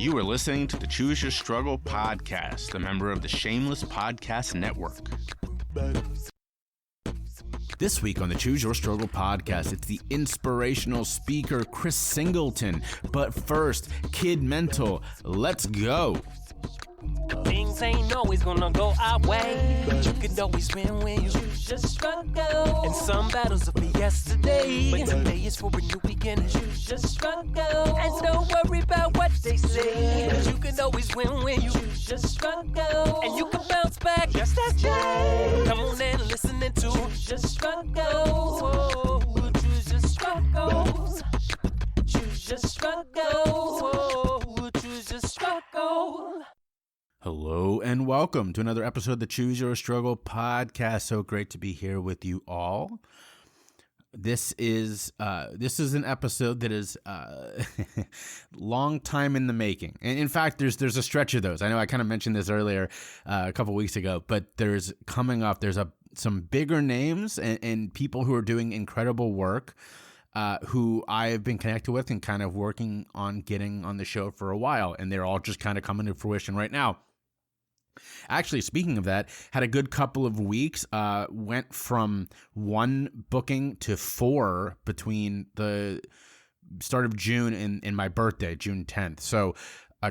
You are listening to the Choose Your Struggle podcast, a member of the Shameless Podcast Network. This week on the Choose Your Struggle podcast, it's the inspirational speaker Chris Singleton. But first, Kid Mental, let's go. Things ain't always gonna go our way, but you can always win when you choose your struggle. And some battles will be yesterday, but today is for a new beginning. Choose your struggle, and don't worry about what they say, but you can always win when you choose your struggle. And you can bounce back just as Jay. Come on and listen to Choose Your Struggle. Choose your struggles. Choose your struggle. Choose your struggle. Hello and welcome to another episode of the Choose Your Struggle podcast. So great to be here with you all. This is an episode that is long time in the making. And in fact, there's a stretch of those. I know I kind of mentioned this earlier a couple weeks ago, but there's some bigger names and people who are doing incredible work who I've been connected with and kind of working on getting on the show for a while. And they're all just kind of coming to fruition right now. Actually, speaking of that, had a good couple of weeks, went from one booking to four between the start of June and my birthday, June 10th. So, my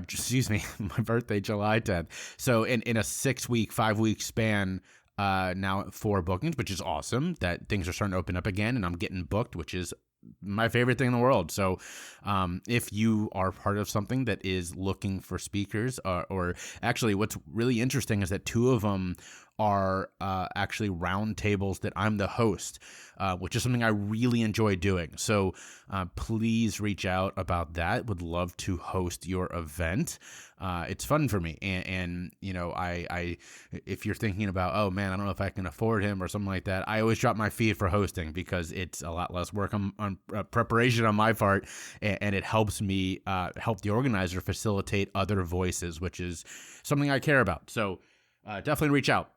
birthday, July 10th. So in a 5-week span, now 4 bookings, which is awesome that things are starting to open up again and I'm getting booked, which is my favorite thing in the world. So if you are part of something that is looking for speakers, or actually what's really interesting is that 2 of them are actually round tables that I'm the host, which is something I really enjoy doing. So please reach out about that. Would love to host your event. It's fun for me. And you know, I if you're thinking about, oh man, I don't know if I can afford him or something like that, I always drop my fee for hosting because it's a lot less work on preparation on my part, and it helps me help the organizer facilitate other voices, which is something I care about. So definitely reach out.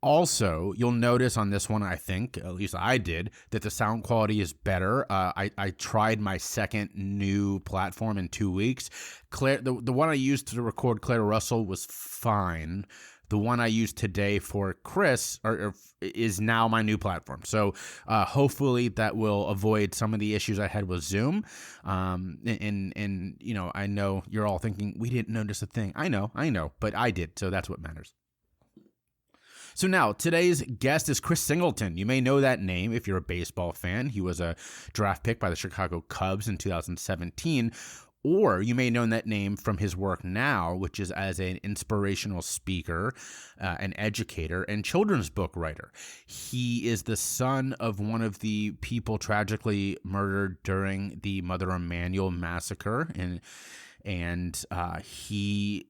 Also, you'll notice on this one, I think, at least I did, that the sound quality is better. I tried my second new platform in 2 weeks. The one I used to record Claire Russell was fine. The one I used today for Chris is now my new platform. So hopefully that will avoid some of the issues I had with Zoom. And you know, I know you're all thinking, we didn't notice a thing. I know, but I did. So that's what matters. So now, today's guest is Chris Singleton. You may know that name if you're a baseball fan. He was a draft pick by the Chicago Cubs in 2017. Or you may know that name from his work now, which is as an inspirational speaker, an educator, and children's book writer. He is the son of one of the people tragically murdered during the Mother Emanuel massacre. And he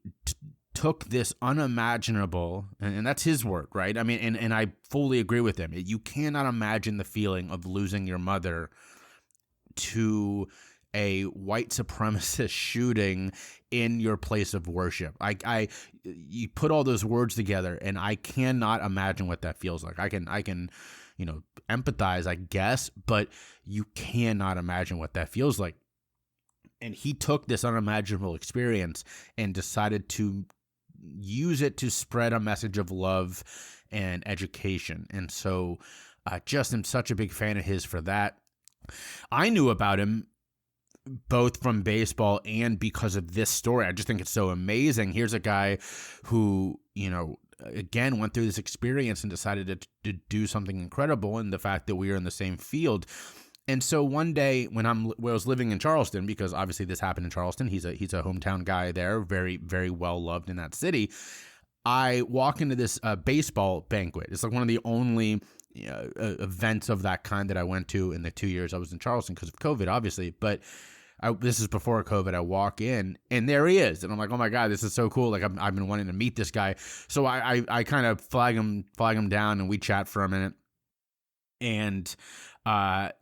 took this unimaginable, and that's his word, right? I mean, and I fully agree with him. You cannot imagine the feeling of losing your mother to a white supremacist shooting in your place of worship. You put all those words together, and I cannot imagine what that feels like. I can, you know, empathize, I guess, but you cannot imagine what that feels like. And he took this unimaginable experience and decided to use it to spread a message of love and education. And so just am such a big fan of his for that. I knew about him both from baseball and because of this story. I just think it's so amazing. Here's a guy who, you know, again, went through this experience and decided to do something incredible, and the fact that we are in the same field. And so one day when I was living in Charleston, because obviously this happened in Charleston, he's a hometown guy there, very, very well loved in that city. I walk into this baseball banquet. It's like one of the only events of that kind that I went to in the 2 years I was in Charleston because of COVID, obviously. But this is before COVID. I walk in and there he is. And I'm like, oh my God, this is so cool. Like I've been wanting to meet this guy. So I kind of flag him down and we chat for a minute. And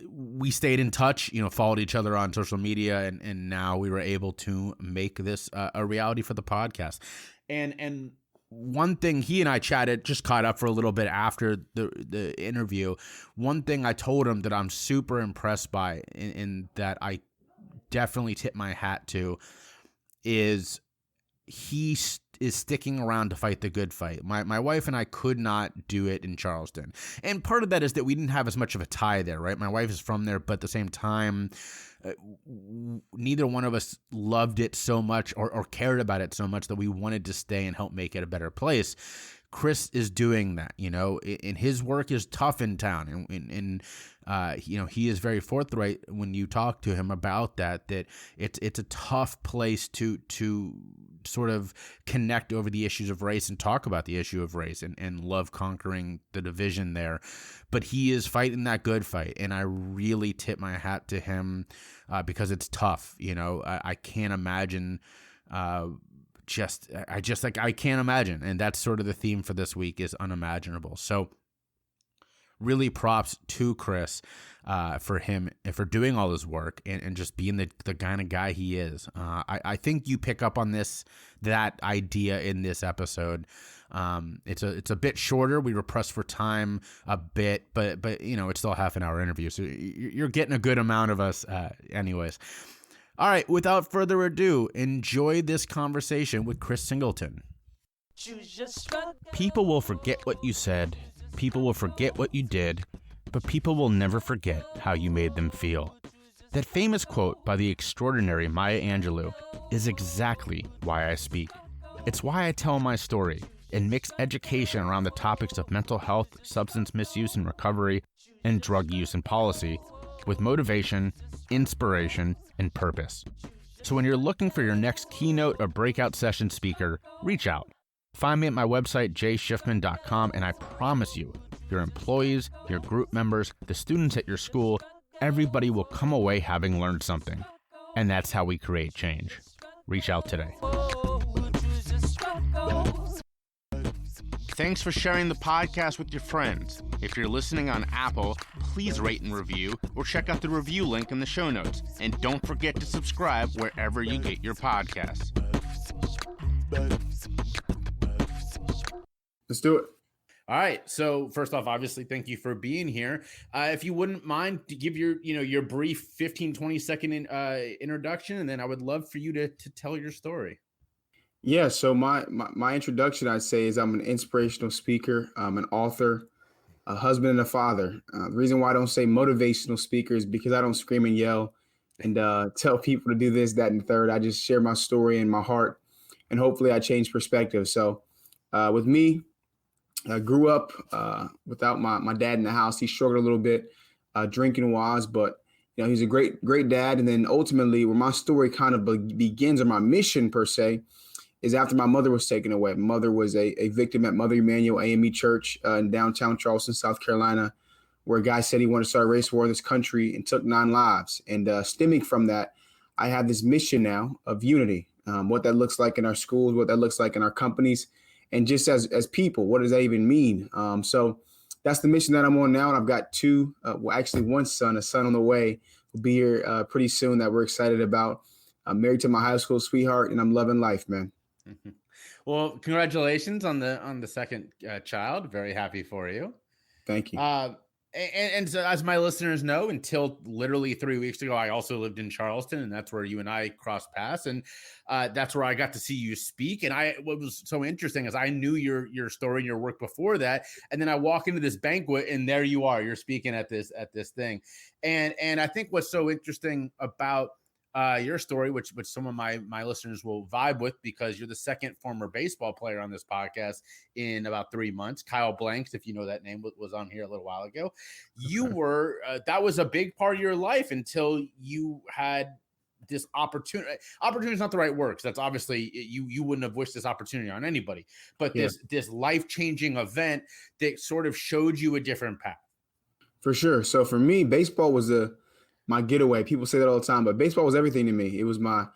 we stayed in touch, followed each other on social media, and now we were able to make this a reality for the podcast. And one thing, he and I chatted, just caught up for a little bit after the interview. One thing I told him that I'm super impressed by, and that I definitely tip my hat to is he is sticking around to fight the good fight. My wife and I could not do it in Charleston. And part of that is that we didn't have as much of a tie there, right? My wife is from there, but at the same time, neither one of us loved it so much or cared about it so much that we wanted to stay and help make it a better place. Chris is doing that, and his work is tough in town. And he is very forthright when you talk to him about that it's a tough place to sort of connect over the issues of race and talk about the issue of race and love conquering the division there. But he is fighting that good fight. And I really tip my hat to him because it's tough. I can't imagine, I can't imagine. And that's sort of the theme for this week is unimaginable. So really props to Chris for him and for doing all his work and just being the kind of guy he is. I think you pick up on that idea in this episode. It's a bit shorter. We were pressed for time a bit, but it's still a half an hour interview. So you're getting a good amount of us anyways. All right, without further ado, enjoy this conversation with Chris Singleton. People will forget what you said, people will forget what you did, but people will never forget how you made them feel. That famous quote by the extraordinary Maya Angelou is exactly why I speak. It's why I tell my story and mix education around the topics of mental health, substance misuse and recovery, and drug use and policy with motivation, inspiration, and purpose. So when you're looking for your next keynote or breakout session speaker, reach out. Find me at my website, jschiffman.com, and I promise you, your employees, your group members, the students at your school, everybody will come away having learned something. And that's how we create change. Reach out today. Thanks for sharing the podcast with your friends. If you're listening on Apple, please rate and review or check out the review link in the show notes. And don't forget to subscribe wherever you get your podcasts. Let's do it. All right. So first off, obviously, thank you for being here. If you wouldn't mind to give your brief 15, 20 second introduction, and then I would love for you to tell your story. Yeah, so my introduction, I'd say, is I'm an inspirational speaker. I'm an author, a husband, and a father. The reason why I don't say motivational speaker is because I don't scream and yell and tell people to do this, that, and the third. I just share my story and my heart, and hopefully I change perspective. So with me, I grew up without my dad in the house. He struggled a little bit drinking-wise, but he's a great dad. And then ultimately, where my story kind of begins, or my mission per se, is after my mother was taken away. My mother was a victim at Mother Emanuel AME Church in downtown Charleston, South Carolina, where a guy said he wanted to start a race war in this country and took 9 lives. And stemming from that, I have this mission now of unity, what that looks like in our schools, what that looks like in our companies, and just as people, what does that even mean? So that's the mission that I'm on now. And I've got one son, a son on the way, will be here pretty soon that we're excited about. I'm married to my high school sweetheart, and I'm loving life, man. Mm-hmm. Well, congratulations on the second child. Very happy for you. Thank you. And so, as my listeners know, until literally 3 weeks ago, I also lived in Charleston, and that's where you and I crossed paths, and that's where I got to see you speak. And what was so interesting is I knew your story and your work before that, and then I walk into this banquet, and there you are. You're speaking at this thing, and I think what's so interesting about your story, which some of my listeners will vibe with, because you're the second former baseball player on this podcast in about 3 months. Kyle Blanks, if you know that name, was on here a little while ago. You were that was a big part of your life until you had this opportunity. Opportunity is not the right word, because that's obviously you wouldn't have wished this opportunity on anybody. But this life-changing event that sort of showed you a different path. For sure. So for me, baseball was my getaway. People say that all the time, but baseball was everything to me. It was my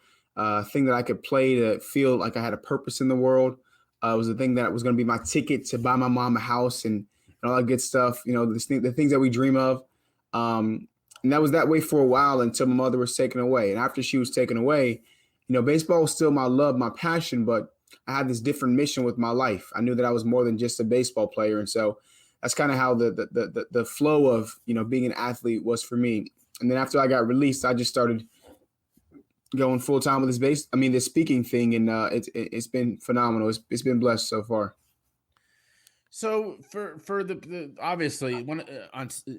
thing that I could play to feel like I had a purpose in the world. It was the thing that was going to be my ticket to buy my mom a house and all that good stuff. The things that we dream of. And that was that way for a while until my mother was taken away. And after she was taken away, baseball was still my love, my passion, but I had this different mission with my life. I knew that I was more than just a baseball player. And so that's kind of how the flow of, being an athlete was for me. And then after I got released, I just started going full time with this speaking thing, and it's been phenomenal. It's been blessed so far. So for the obviously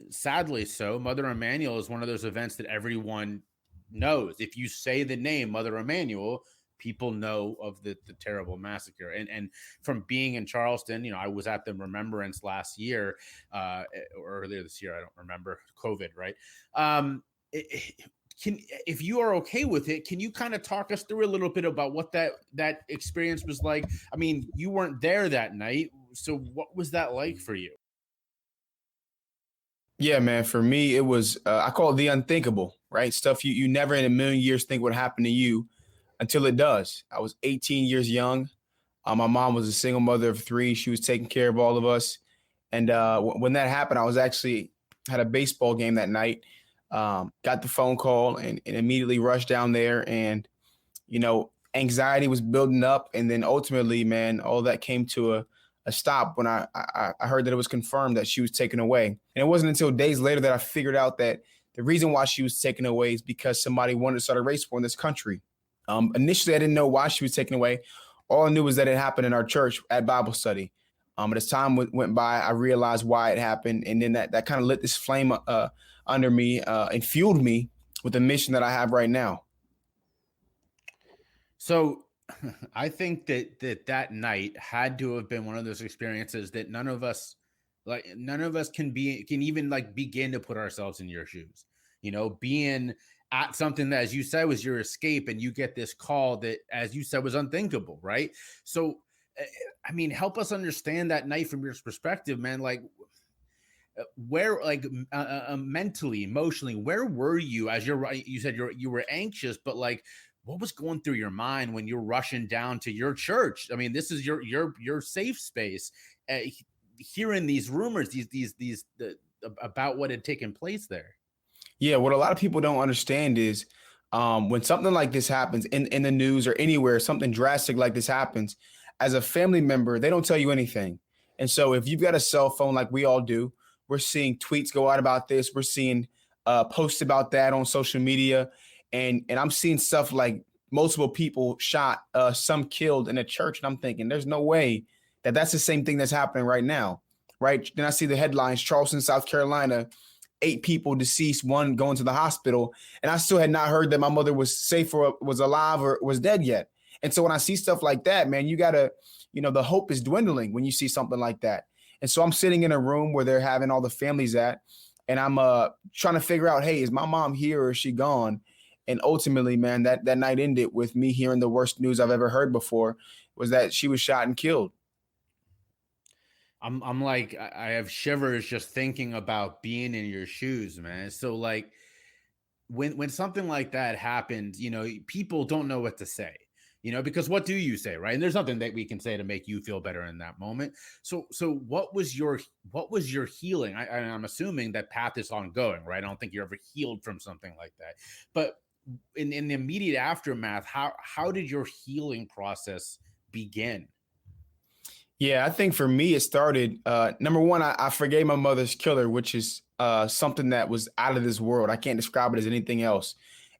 sadly so, Mother Emanuel is one of those events that everyone knows. If you say the name Mother Emanuel, people know of the terrible massacre. And from being in Charleston, I was at the Remembrance last year, or earlier this year, I don't remember, COVID, right? If you are okay with it, can you kind of talk us through a little bit about what that experience was like? I mean, you weren't there that night, so what was that like for you? Yeah, man. For me, it was I call it the unthinkable, right? Stuff you never in a million years think would happen to you until it does. I was 18 years young. My mom was a single mother of three. She was taking care of all of us. And when that happened, I was actually had a baseball game that night. Got the phone call and immediately rushed down there. And, anxiety was building up. And then ultimately, man, all that came to a stop when I heard that it was confirmed that she was taken away. And it wasn't until days later that I figured out that the reason why she was taken away is because somebody wanted to start a race war in this country. Initially, I didn't know why she was taken away. All I knew was that it happened in our church at Bible study. But as time went by, I realized why it happened. And then that kind of lit this flame under me and fueled me with the mission that I have right now. So I think that night had to have been one of those experiences that none of us can even like begin to put ourselves in your shoes. Being at something that, as you said, was your escape, and you get this call that, as you said, was unthinkable, right? So, I mean, help us understand that night from your perspective, man. Like, where, like, mentally, emotionally, where were you? As you said you were anxious, but like, what was going through your mind when you're rushing down to your church? I mean, this is your safe space. Hearing these rumors, about what had taken place there. Yeah, what a lot of people don't understand is when something like this happens in the news or anywhere, something drastic like this happens, as a family member, they don't tell you anything. And so if you've got a cell phone like we all do, we're seeing tweets go out about this. We're seeing posts about that on social media. And I'm seeing stuff like multiple people shot, some killed in a church. And I'm thinking there's no way that that's the same thing that's happening right now. Right. Then I see the headlines, Charleston, South Carolina, 8 people deceased, 1 going to the hospital. And I still had not heard that my mother was safe or was alive or was dead yet. And so when I see stuff like that, man, you got to, the hope is dwindling when you see something like that. And so I'm sitting in a room where they're having all the families at, and I'm trying to figure out, hey, is my mom here or is she gone? And ultimately, man, that night ended with me hearing the worst news I've ever heard before, was that she was shot and killed. I'm like, I have shivers just thinking about being in your shoes, man. So like, when something like that happens, people don't know what to say, because what do you say, right? And there's nothing that we can say to make you feel better in that moment. So what was your healing? I'm assuming that path is ongoing, right? I don't think you're ever healed from something like that. But in the immediate aftermath, how did your healing process begin? Yeah, I think for me, it started, number one, I forgave my mother's killer, which is something that was out of this world. I can't describe it as anything else.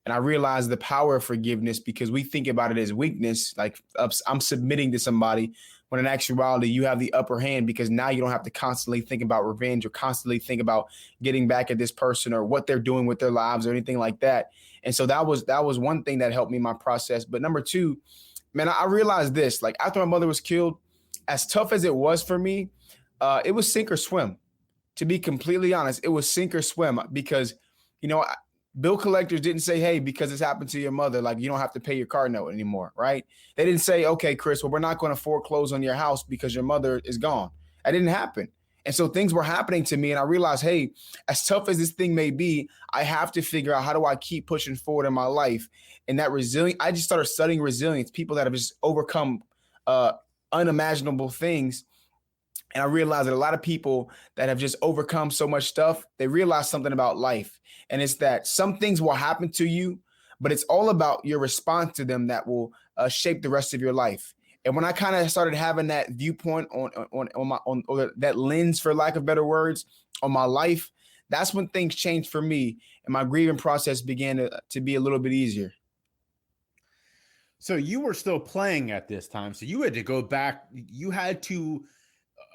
And I realized the power of forgiveness, because we think about it as weakness, like I'm submitting to somebody, when in actuality, you have the upper hand, because now you don't have to constantly think about revenge or constantly think about getting back at this person or what they're doing with their lives or anything like that. And so that was one thing that helped me in my process. But number two, man, I realized this, like after my mother was killed, as tough as it was for me, it was sink or swim. To be completely honest, it was sink or swim, because, bill collectors didn't say, hey, because it's happened to your mother, like you don't have to pay your car note anymore, right? They didn't say, okay, Chris, well, we're not going to foreclose on your house because your mother is gone. That didn't happen. And so things were happening to me, and I realized, hey, as tough as this thing may be, I have to figure out, how do I keep pushing forward in my life? And that resilience, I just started studying resilience, people that have just overcome unimaginable things. And I realized that a lot of people that have just overcome so much stuff, they realize something about life. And it's that some things will happen to you, but it's all about your response to them that will shape the rest of your life. And when I kind of started having that viewpoint on that lens, for lack of better words, on my life, that's when things changed for me, and my grieving process began to be a little bit easier. So you were still playing at this time. So you had to go back. You had to,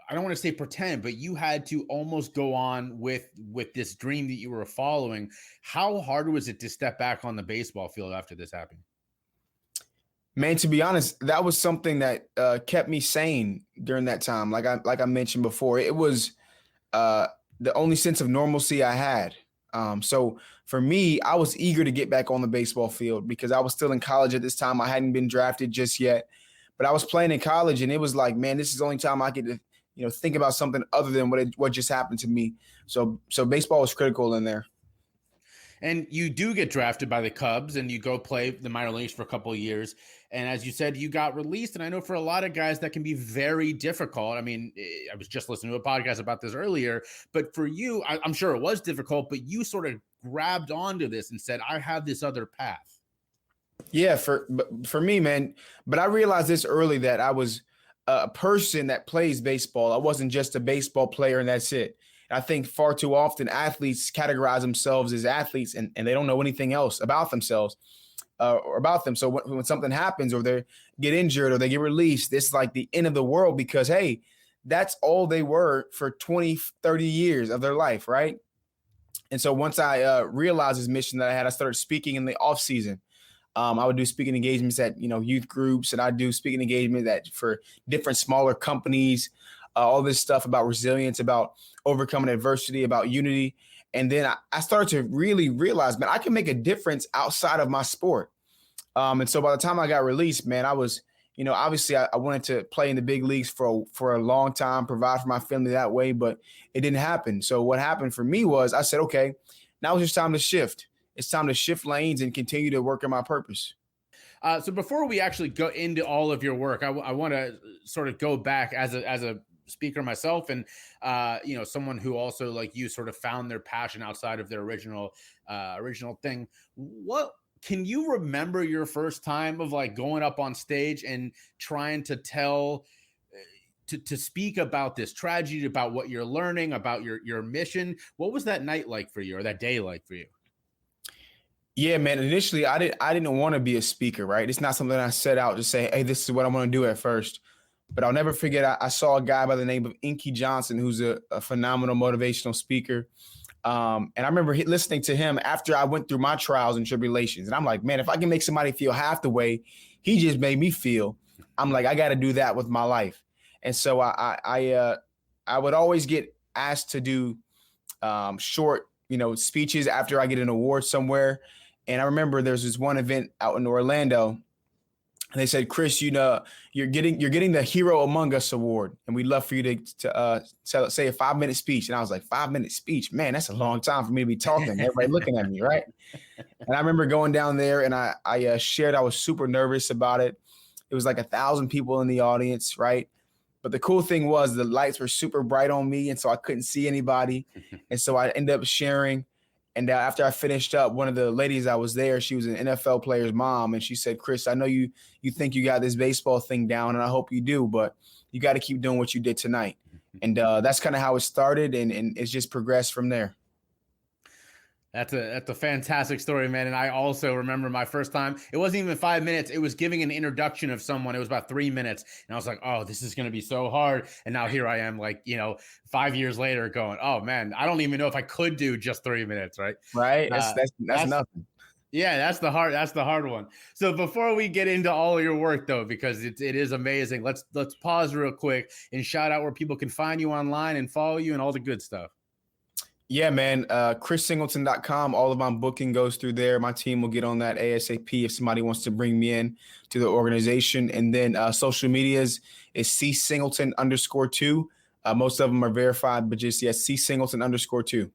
I don't want to say pretend, but you had to almost go on with this dream that you were following. How hard was it to step back on the baseball field after this happened? Man, to be honest, that was something that kept me sane during that time. Like I mentioned before, it was the only sense of normalcy I had. So for me, I was eager to get back on the baseball field because I was still in college at this time. I hadn't been drafted just yet, but I was playing in college, and it was like, man, this is the only time I get to, think about something other than what just happened to me. So baseball was critical in there. And you do get drafted by the Cubs, and you go play the minor leagues for a couple of years. And as you said, you got released. And I know for a lot of guys that can be very difficult. I mean, I was just listening to a podcast about this earlier, but for you, I'm sure it was difficult, but you sort of grabbed onto this and said, I have this other path. Yeah, for me, man. But I realized this early, that I was a person that plays baseball. I wasn't just a baseball player and that's it. I think far too often athletes categorize themselves as athletes, and they don't know anything else about themselves or about them. So when something happens, or they get injured, or they get released, it's like the end of the world, because, hey, that's all they were for 20, 30 years of their life, right? And so once I realized this mission that I had, I started speaking in the off season. I would do speaking engagements at youth groups, and I do speaking engagement for different smaller companies. All this stuff about resilience, about overcoming adversity, about unity. And then I started to really realize, man, I can make a difference outside of my sport. And so by the time I got released, man, I was, obviously I wanted to play in the big leagues for a long time, provide for my family that way, but it didn't happen. So what happened for me was I said, okay, now it's just time to shift. It's time to shift lanes and continue to work on my purpose. So before we actually go into all of your work, I want to sort of go back as a speaker myself, and someone who also, like you, sort of found their passion outside of their original thing. What can you remember your first time of like going up on stage and trying to tell to speak about this tragedy, about what you're learning, about your mission? What was that night like for you, or that day like for you? Yeah, man. Initially, I didn't want to be a speaker, right? It's not something I set out to say, hey, this is what I want to do at first. But I'll never forget, I saw a guy by the name of Inky Johnson, who's a phenomenal motivational speaker. And I remember listening to him after I went through my trials and tribulations. And I'm like, man, if I can make somebody feel half the way he just made me feel, I'm like, I got to do that with my life. And so I would always get asked to do short, speeches after I get an award somewhere. And I remember there's this one event out in Orlando. And they said, Chris, you're getting the Hero Among Us award, and we'd love for you to say a 5-minute speech. And I was like, 5-minute speech, man, that's a long time for me to be talking. Everybody looking at me, right? And I remember going down there, and I shared. I was super nervous about it. It was like 1,000 people in the audience, right? But the cool thing was the lights were super bright on me, and so I couldn't see anybody. And so I ended up sharing. And after I finished up, one of the ladies that was there, she was an NFL player's mom. And she said, Chris, I know you think you got this baseball thing down, and I hope you do, but you got to keep doing what you did tonight. And that's kind of how it started. And it's just progressed from there. That's a fantastic story, man. And I also remember my first time. It wasn't even 5 minutes. It was giving an introduction of someone. It was about 3 minutes. And I was like, oh, this is going to be so hard. And now here I am, like, 5 years later going, oh, man, I don't even know if I could do just 3 minutes. Right. Right. That's nothing. Yeah, that's the hard one. So before we get into all of your work, though, because it is amazing, let's pause real quick and shout out where people can find you online and follow you and all the good stuff. Yeah, man. ChrisSingleton.com. All of my booking goes through there. My team will get on that ASAP if somebody wants to bring me in to the organization. And then social medias is C_Singleton_2. Most of them are verified, but just, C_Singleton_2.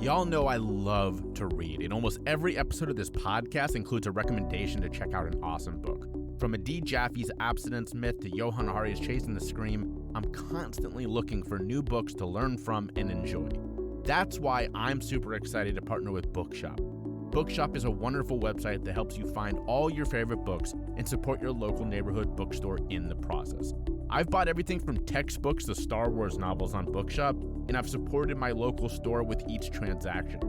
Y'all know I love to read, and almost every episode of this podcast includes a recommendation to check out an awesome book. From Adi Jaffe's Abstinence Myth to Johann Hari's Chasing the Scream, I'm constantly looking for new books to learn from and enjoy. That's why I'm super excited to partner with Bookshop. Bookshop is a wonderful website that helps you find all your favorite books and support your local neighborhood bookstore in the process. I've bought everything from textbooks to Star Wars novels on Bookshop, and I've supported my local store with each transaction.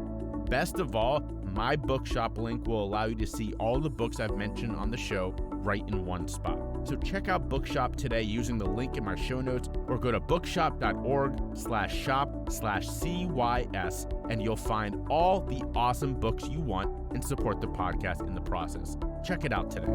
Best of all, my Bookshop link will allow you to see all the books I've mentioned on the show right in one spot. So check out Bookshop today using the link in my show notes, or go to bookshop.org/shop/CYS, and you'll find all the awesome books you want and support the podcast in the process. Check it out today.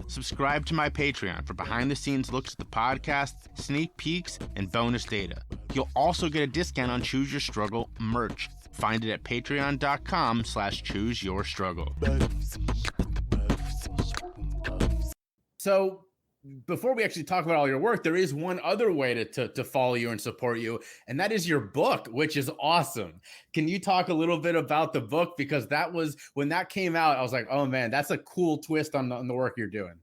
Subscribe to my Patreon for behind-the-scenes looks at the podcast, sneak peeks, and bonus data. You'll also get a discount on Choose Your Struggle merch. Find it at patreon.com/chooseyourstruggle. So before we actually talk about all your work, there is one other way to follow you and support you, and that is your book, which is awesome. Can you talk a little bit about the book? Because that was, when that came out, I was like, oh man, that's a cool twist on the work you're doing.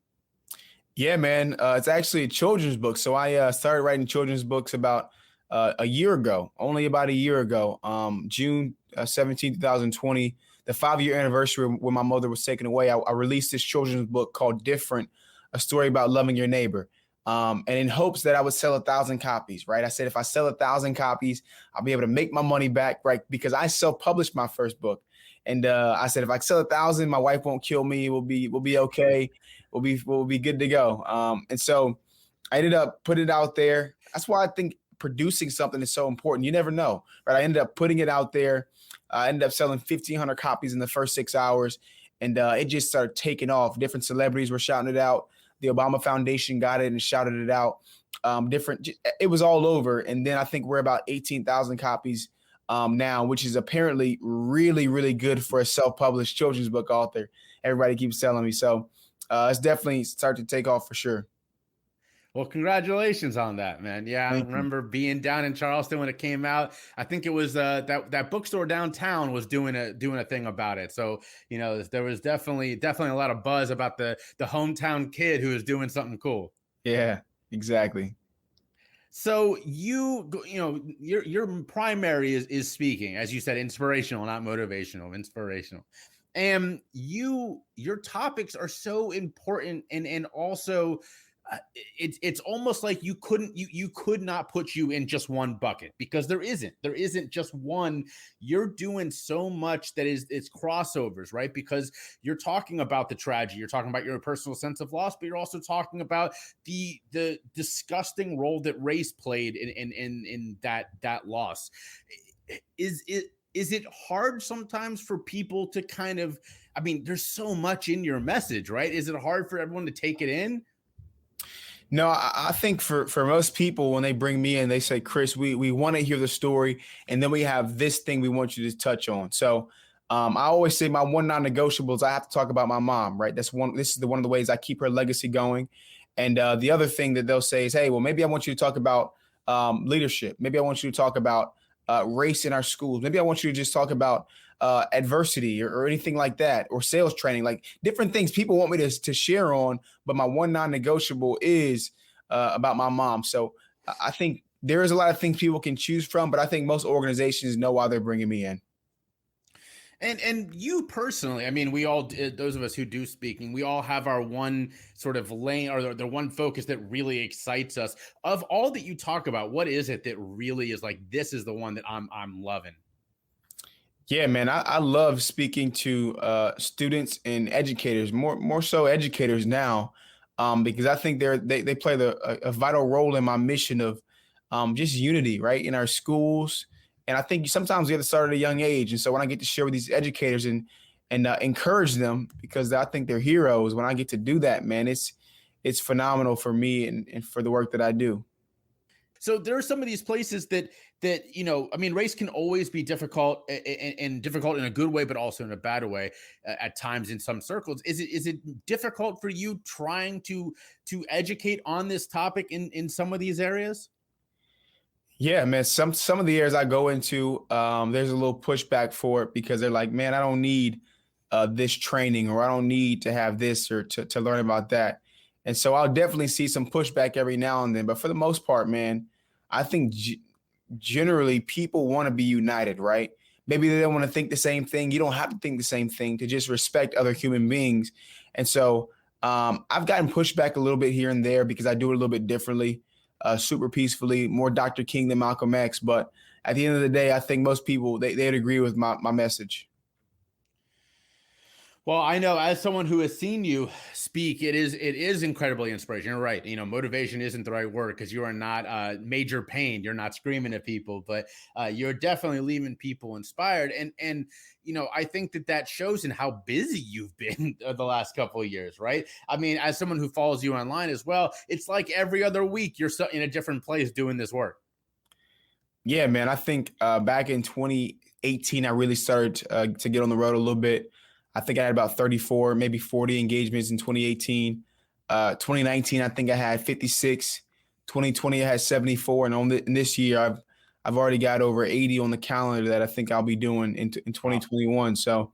Yeah, man. It's actually a children's book. So I started writing children's books about a year ago, only about a year ago, June 17, 2020, the 5-year anniversary when my mother was taken away. I released this children's book called Different, a story about loving your neighbor. And in hopes that I would sell 1,000 copies, right? I said, if I sell 1,000 copies, I'll be able to make my money back, right? Because I self-published my first book. And I said, if I sell 1,000, my wife won't kill me. We'll be okay. We'll be good to go. And so I ended up putting it out there. That's why I think producing something is so important. You never know, right? I ended up putting it out there. I ended up selling 1,500 copies in the first 6 hours. And it just started taking off. Different celebrities were shouting it out. The Obama Foundation got it and shouted it out. It was all over. And then I think we're about 18,000 copies now, which is apparently really, really good for a self-published children's book author. Everybody keeps telling me. So it's definitely started to take off for sure. Well, congratulations on that, man. Yeah, I remember being down in Charleston when it came out. I think it was that bookstore downtown was doing a thing about it. So, you know, there was definitely a lot of buzz about the hometown kid who was doing something cool. Yeah, exactly. So your primary is speaking, as you said, inspirational, not motivational, inspirational. And your topics are so important, and also it's almost like you could not put you in just one bucket, because there isn't just one. You're doing so much that it's crossovers, right? Because you're talking about the tragedy, you're talking about your personal sense of loss, but you're also talking about the disgusting role that race played in that loss. Is it hard sometimes for people to kind of, I mean, there's so much in your message, right? Is it hard for everyone to take it in? No, I think for most people, when they bring me in, they say, Chris, we want to hear the story, and then we have this thing we want you to touch on. So I always say my one non-negotiables, I have to talk about my mom, right? This is one of the ways I keep her legacy going. And the other thing that they'll say is, hey, well, maybe I want you to talk about leadership. Maybe I want you to talk about race in our schools. Maybe I want you to just talk about adversity or anything like that, or sales training, like different things people want me to share on. But my one non-negotiable is about my mom. So I think there is a lot of things people can choose from, but I think most organizations know why they're bringing me in. And you personally, I mean, we all, those of us who do speaking, we all have our one sort of lane, or the one focus that really excites us. Of all that you talk about, what is it that really is like, this is the one that I'm loving? Yeah, man, I love speaking to students and educators, more so educators now, because I think they play a vital role in my mission of just unity, right, in our schools. And I think sometimes we have to start at a young age. And so when I get to share with these educators and encourage them, because I think they're heroes, when I get to do that, man, it's phenomenal for me and for the work that I do. So there are some of these places that, you know, I mean, race can always be difficult, and difficult in a good way, but also in a bad way at times in some circles. Is it difficult for you trying to educate on this topic in some of these areas? Yeah, man. Some of the areas I go into, there's a little pushback for it, because they're like, man, I don't need this training, or I don't need to have this or to learn about that. And so I'll definitely see some pushback every now and then. But for the most part, man, I think generally people want to be united, right? Maybe they don't want to think the same thing. You don't have to think the same thing to just respect other human beings. And so I've gotten pushback a little bit here and there because I do it a little bit differently. super peacefully, more Dr. King than Malcolm X. But at the end of the day, I think most people, they'd agree with my message. Well, I know as someone who has seen you speak, it is incredibly inspirational. You're right. Motivation isn't the right word because you are not major pain. You're not screaming at people, but you're definitely leaving people inspired. And I think that shows in how busy you've been the last couple of years, right? I mean, as someone who follows you online as well, it's like every other week you're in a different place doing this work. Yeah, man. I think back in 2018, I really started to get on the road a little bit. I think I had about 34, maybe 40 engagements in 2018. 2019, I think I had 56. 2020, I had 74. And in this year, I've already got over 80 on the calendar that I think I'll be doing in 2021. So,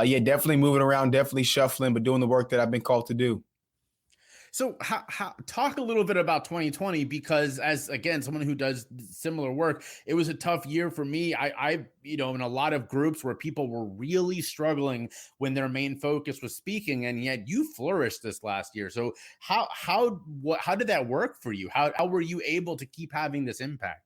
yeah, definitely moving around, definitely shuffling, but doing the work that I've been called to do. So talk a little bit about 2020, because as again, someone who does similar work, it was a tough year for me. I in a lot of groups where people were really struggling when their main focus was speaking, and yet you flourished this last year. So how did that work for you? How were you able to keep having this impact?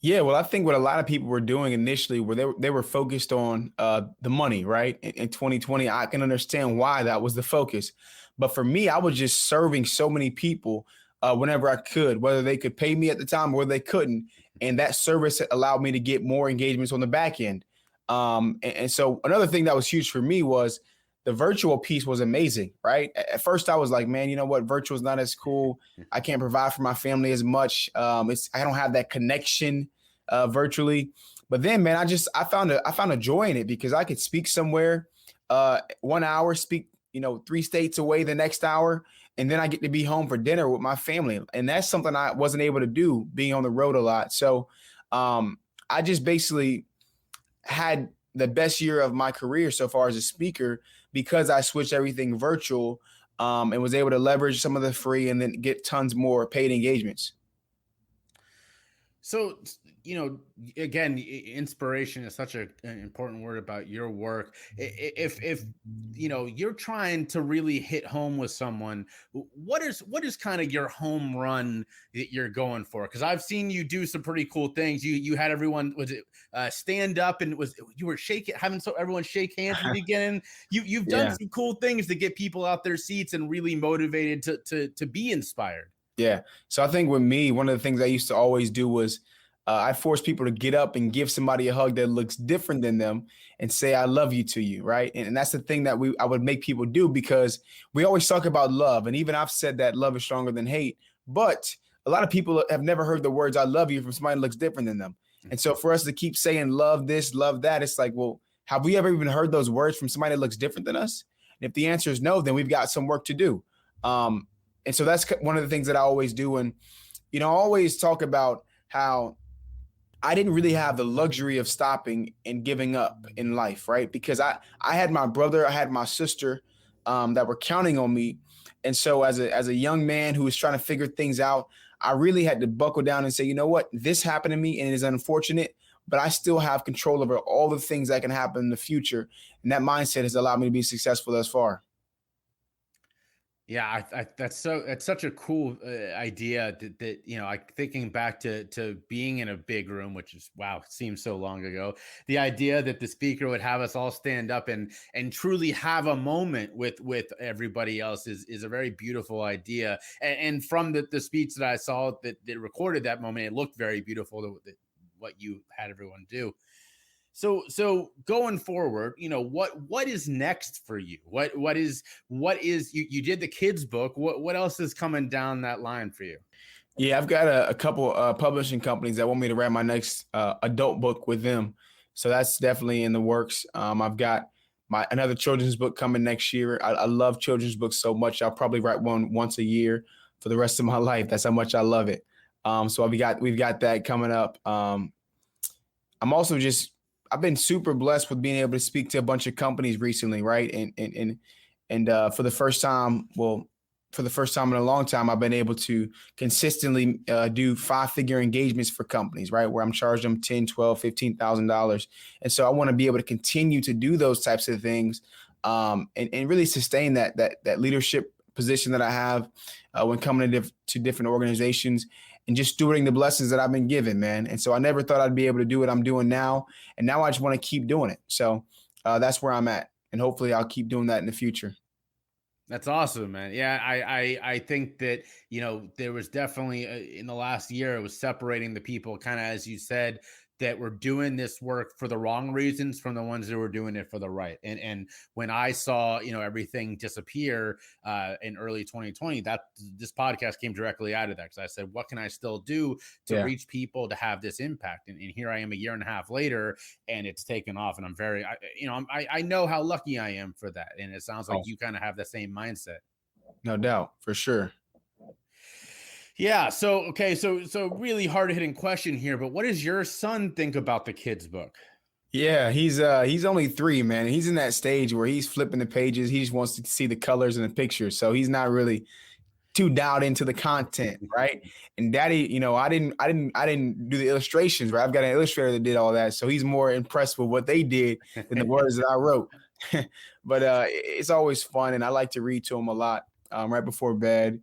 Yeah, well, I think what a lot of people were doing initially were they were focused on the money, right? In 2020, I can understand why that was the focus. But for me, I was just serving so many people whenever I could, whether they could pay me at the time or they couldn't. And that service allowed me to get more engagements on the back end. And so another thing that was huge for me was the virtual piece was amazing, right? At first, I was like, man, you know what? Virtual is not as cool. I can't provide for my family as much. I don't have that connection virtually. But then, man, I found a joy in it because I could speak somewhere 1 hour, speak 3 states away the next hour, and then I get to be home for dinner with my family. And that's something I wasn't able to do being on the road a lot. So I just basically had the best year of my career so far as a speaker because I switched everything virtual and was able to leverage some of the free and then get tons more paid engagements. So, again, inspiration is such an important word about your work. If you're trying to really hit home with someone, what is kind of your home run that you're going for? Because I've seen you do some pretty cool things. You had everyone stand up and you were having everyone shake hands at the beginning. You've done some cool things to get people out their seats and really motivated to be inspired. Yeah. So I think with me, one of the things I used to always do was I force people to get up and give somebody a hug that looks different than them and say, I love you to you. Right. And that's the thing that I would make people do because we always talk about love. And even I've said that love is stronger than hate. But a lot of people have never heard the words I love you from somebody that looks different than them. And so for us to keep saying love this, love that, it's like, well, have we ever even heard those words from somebody that looks different than us? And if the answer is no, then we've got some work to do. And so that's one of the things that I always do. And, I always talk about how I didn't really have the luxury of stopping and giving up in life, right? Because I had my brother, I had my sister that were counting on me. And so as a young man who was trying to figure things out, I really had to buckle down and say, you know what, this happened to me and it is unfortunate, but I still have control over all the things that can happen in the future. And that mindset has allowed me to be successful thus far. Yeah, that's such a cool idea that thinking back to being in a big room, which is, wow, it seems so long ago. The idea that the speaker would have us all stand up and truly have a moment with everybody else is a very beautiful idea. And from the speech that I saw that recorded that moment, it looked very beautiful. What you had everyone do. So going forward, what is next for you? What is you did the kids book. What else is coming down that line for you? Yeah, I've got a couple publishing companies that want me to write my next adult book with them. So that's definitely in the works. I've got another children's book coming next year. I love children's books so much. I'll probably write one once a year for the rest of my life. That's how much I love it. So we've got that coming up. I'm also I've been super blessed with being able to speak to a bunch of companies recently, right? And for the first time in a long time, I've been able to consistently do 5-figure engagements for companies, right? Where I'm charging them $10,000, $12,000, $15,000. And so I want to be able to continue to do those types of things and really sustain that leadership position that I have when coming to different organizations and just stewarding the blessings that I've been given, man. And so I never thought I'd be able to do what I'm doing now. And now I just want to keep doing it. So that's where I'm at. And hopefully I'll keep doing that in the future. That's awesome, man. Yeah, I think that, there was definitely in the last year, it was separating the people, kind of as you said, that were doing this work for the wrong reasons from the ones that were doing it for the right. And when I saw, everything disappear in early 2020, that this podcast came directly out of that. Because I said, what can I still do to reach people to have this impact? And here I am a year and a half later, and it's taken off. And I'm very, I know how lucky I am for that. And it sounds like you kind of have the same mindset. No doubt, for sure. Yeah. So really hard hitting question here, but what does your son think about the kids' book? Yeah, he's only 3, man. He's in that stage where he's flipping the pages. He just wants to see the colors and the pictures. So he's not really too dialed into the content, right? And Daddy, I didn't do the illustrations, right? I've got an illustrator that did all that. So he's more impressed with what they did than the words that I wrote. But it's always fun, and I like to read to him a lot right before bed.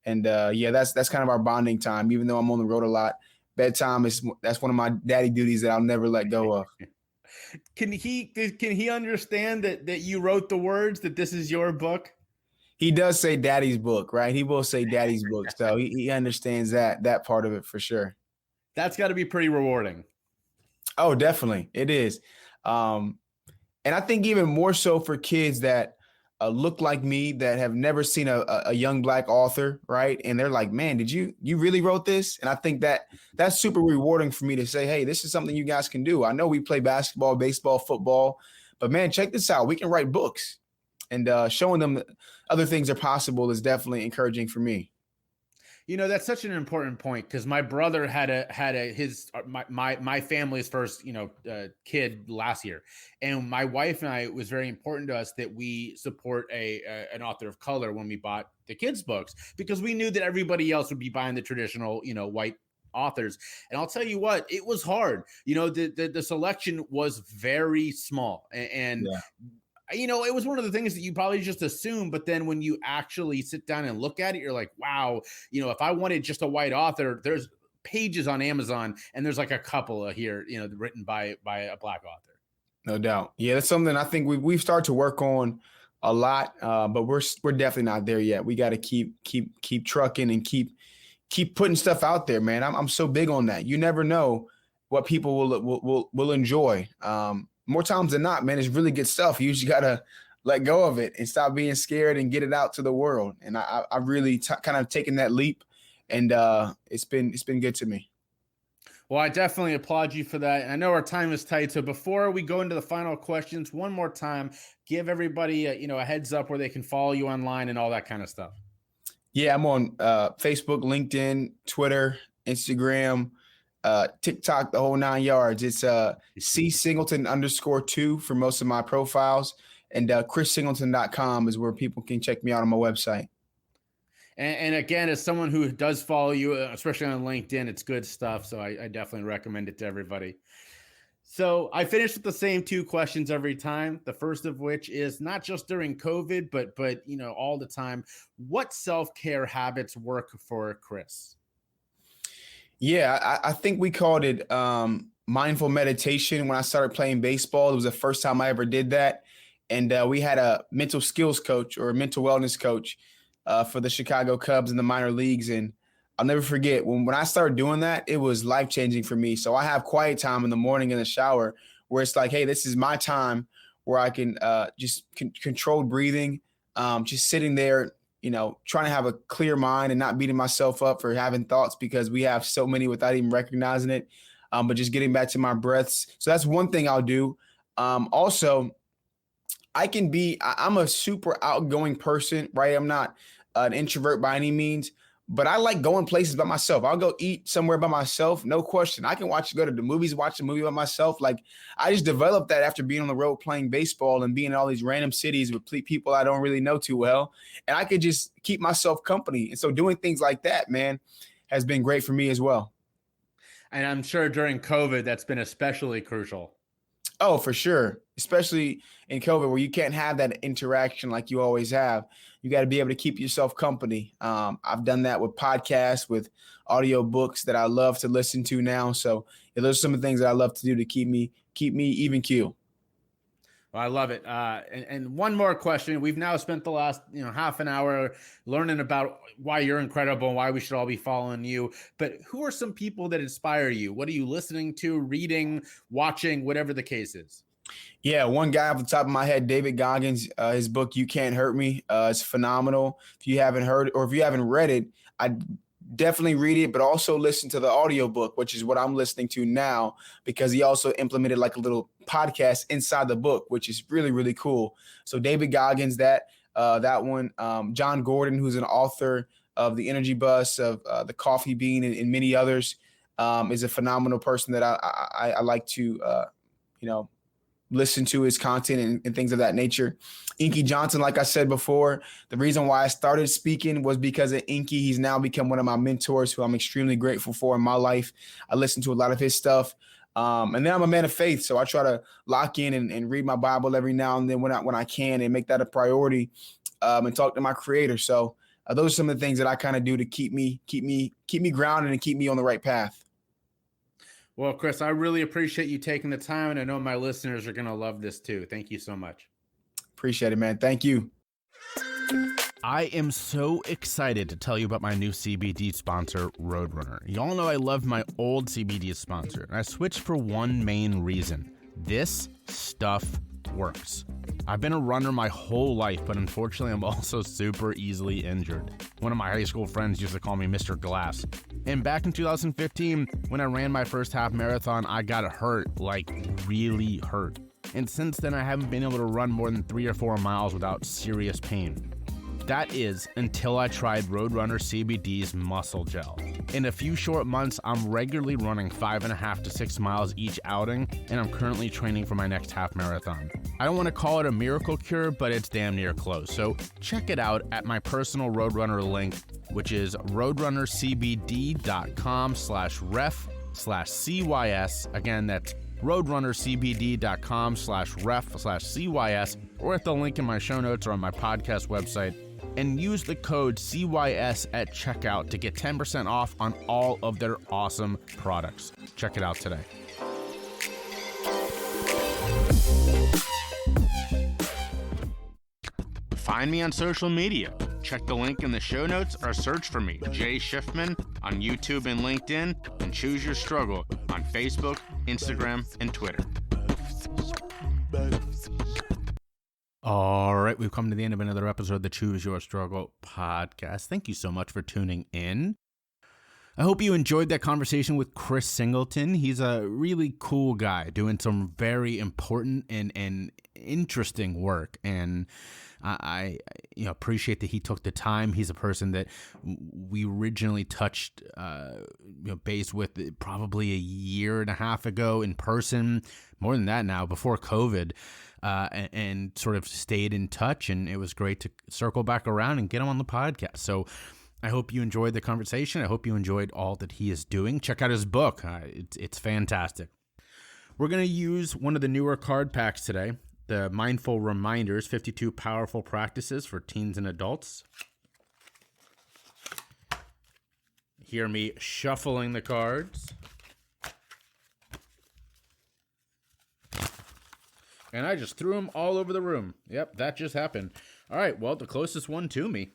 And that's kind of our bonding time. Even though I'm on the road a lot, bedtime that's one of my daddy duties that I'll never let go of. Can he understand that you wrote the words, that this is your book? He does say daddy's book, right? He will say daddy's book. So he understands that part of it for sure. That's got to be pretty rewarding. Oh, definitely. It is. And I think even more so for kids that look like me, that have never seen a young Black author, right? And they're like, man, did you really wrote this? And I think that's super rewarding for me to say, hey, this is something you guys can do. I know we play basketball, baseball, football, but man, check this out. We can write books. And showing them other things are possible is definitely encouraging for me. That's such an important point, because my brother had my family's first, kid last year. And my wife and I, it was very important to us that we support an author of color when we bought the kids' books, because we knew that everybody else would be buying the traditional, white authors. And I'll tell you what, it was hard. The selection was very small, and it was one of the things that you probably just assume, but then when you actually sit down and look at it, you're like, wow, if I wanted just a white author, there's pages on Amazon, and there's like a couple here, written by a Black author. No doubt. Yeah, that's something I think we've started to work on a lot, but we're definitely not there yet. We got to keep trucking and keep putting stuff out there, man. I'm so big on that. You never know what people will enjoy. More times than not, man, it's really good stuff. You just got to let go of it and stop being scared and get it out to the world. And I really kind of taken that leap, and it's been good to me. Well, I definitely applaud you for that. And I know our time is tight. So before we go into the final questions, one more time, give everybody a heads up where they can follow you online and all that kind of stuff. Yeah, I'm on Facebook, LinkedIn, Twitter, Instagram, TikTok, the whole 9 yards. It's Singleton _2 for most of my profiles. And ChrisSingleton.com is where people can check me out on my website. And again, as someone who does follow you, especially on LinkedIn, it's good stuff. So I definitely recommend it to everybody. So I finish with the same 2 questions every time. The first of which is not just during COVID, but all the time. What self-care habits work for Chris? Yeah, I think we called it mindful meditation when I started playing baseball. It was the first time I ever did that. And we had a mental skills coach or a mental wellness coach for the Chicago Cubs in the minor leagues. And I'll never forget when I started doing that, it was life-changing for me. So I have quiet time in the morning in the shower where it's like, hey, this is my time where I can just control breathing, just sitting there, trying to have a clear mind and not beating myself up for having thoughts, because we have so many without even recognizing it. But just getting back to my breaths. So that's one thing I'll do. Also, I'm a super outgoing person, right? I'm not an introvert by any means, but I like going places by myself. I'll go eat somewhere by myself, no question. I can go to the movies, watch a movie by myself. Like, I just developed that after being on the road playing baseball and being in all these random cities with people I don't really know too well. And I could just keep myself company. And so doing things like that, man, has been great for me as well. And I'm sure during COVID, that's been especially crucial. Oh, for sure. Especially in COVID where you can't have that interaction like you always have. You got to be able to keep yourself company. I've done that with podcasts, with audio books that I love to listen to now. So yeah, those are some of the things that I love to do to keep me even keel. Well, I love it. And one more question. We've now spent the last half an hour learning about why you're incredible and why we should all be following you. But who are some people that inspire you? What are you listening to, reading, watching, whatever the case is? Yeah, one guy off the top of my head, David Goggins, his book "You Can't Hurt Me" is phenomenal. If you haven't heard it or if you haven't read it, I definitely read it, but also listen to the audiobook, which is what I'm listening to now, because he also implemented like a little podcast inside the book, which is really, really cool. So David Goggins, that one, John Gordon, who's an author of The Energy Bus, of The Coffee Bean, and many others, is a phenomenal person that I like to, listen to his content and things of that nature. Inky Johnson, like I said before, the reason why I started speaking was because of Inky. He's now become one of my mentors who I'm extremely grateful for in my life. I listen to a lot of his stuff. And then I'm a man of faith, so I try to lock in and read my Bible every now and then when I can and make that a priority and talk to my creator. So those are some of the things that I kind of do to keep me grounded and keep me on the right path. Well, Chris, I really appreciate you taking the time, and I know my listeners are going to love this too. Thank you so much. Appreciate it, man. Thank you. I am so excited to tell you about my new CBD sponsor, Roadrunner. Y'all know I loved my old CBD sponsor, and I switched for one main reason. This stuff works. I've been a runner my whole life, but unfortunately, I'm also super easily injured. One of my high school friends used to call me Mr. Glass. And back in 2015, when I ran my first half marathon, I got hurt, like really hurt. And since then, I haven't been able to run more than 3 or 4 miles without serious pain. That is until I tried Roadrunner CBD's muscle gel. In a few short months, I'm regularly running 5.5 to 6 miles each outing, and I'm currently training for my next half marathon. I don't want to call it a miracle cure, but it's damn near close. So check it out at my personal Roadrunner link, which is roadrunnercbd.com/ref/CYS. Again, that's roadrunnercbd.com/ref/CYS, or at the link in my show notes or on my podcast website. And use the code CYS at checkout to get 10% off on all of their awesome products. Check it out today. Find me on social media. Check the link in the show notes or search for me, Jay Schiffman, on YouTube and LinkedIn, and Choose Your Struggle on Facebook, Instagram, and Twitter. All right, we've come to the end of another episode of the Choose Your Struggle podcast. Thank you so much for tuning in. I hope you enjoyed that conversation with Chris Singleton. He's a really cool guy doing some very important and interesting work, and I appreciate that he took the time. He's a person that we originally touched base with probably a year and a half ago in person, more than that now, before COVID. And sort of stayed in touch, and it was great to circle back around and get him on the podcast. So I hope you enjoyed the conversation. I hope you enjoyed all that he is doing. Check out his book. It's fantastic. We're going to use one of the newer card packs today, the Mindful Reminders, 52 Powerful Practices for Teens and Adults. Hear me shuffling the cards. And I just threw them all over the room. Yep, that just happened. All right, well, the closest one to me.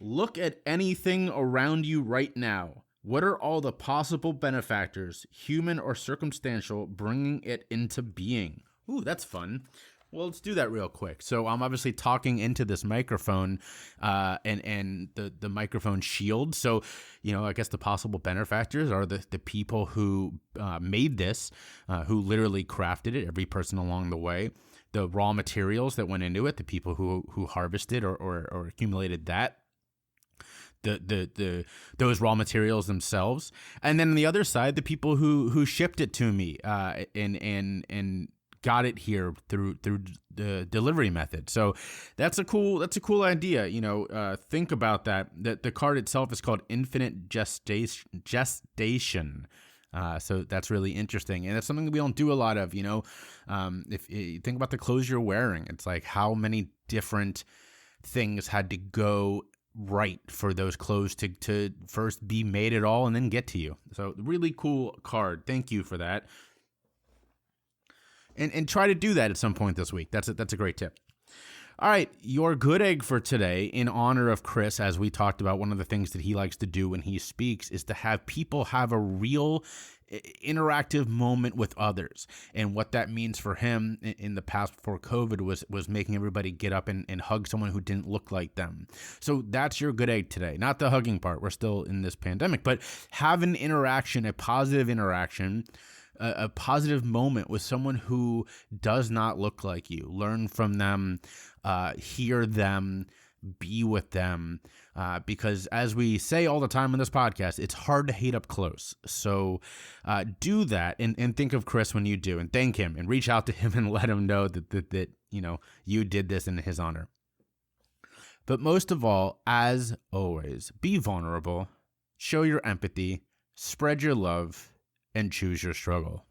Look at anything around you right now. What are all the possible benefactors, human or circumstantial, bringing it into being? Ooh, that's fun. Well, let's do that real quick. So I'm obviously talking into this microphone and the microphone shield. So, I guess the possible benefactors are the people who made this, who literally crafted it, every person along the way, the raw materials that went into it, the people who harvested or accumulated that, those raw materials themselves. And then on the other side, the people who shipped it to me and got it here through the delivery method. So that's a cool idea. Think about that. The card itself is called Infinite Gestation. So that's really interesting. And that's something that we don't do a lot of, if you think about the clothes you're wearing, it's like how many different things had to go right for those clothes to first be made at all and then get to you. So really cool card. Thank you for that. And try to do that at some point this week. That's a great tip. All right, your good egg for today, in honor of Chris, as we talked about, one of the things that he likes to do when he speaks is to have people have a real interactive moment with others. And what that means for him in the past before COVID was making everybody get up and hug someone who didn't look like them. So that's your good egg today. Not the hugging part. We're still in this pandemic, but have an interaction, a positive interaction, a positive moment with someone who does not look like you. Learn from them, hear them, be with them, because as we say all the time on this podcast, it's hard to hate up close. So do that and think of Chris when you do, and thank him and reach out to him and let him know that you did this in his honor. But most of all, as always, be vulnerable, show your empathy, spread your love, and choose your struggle.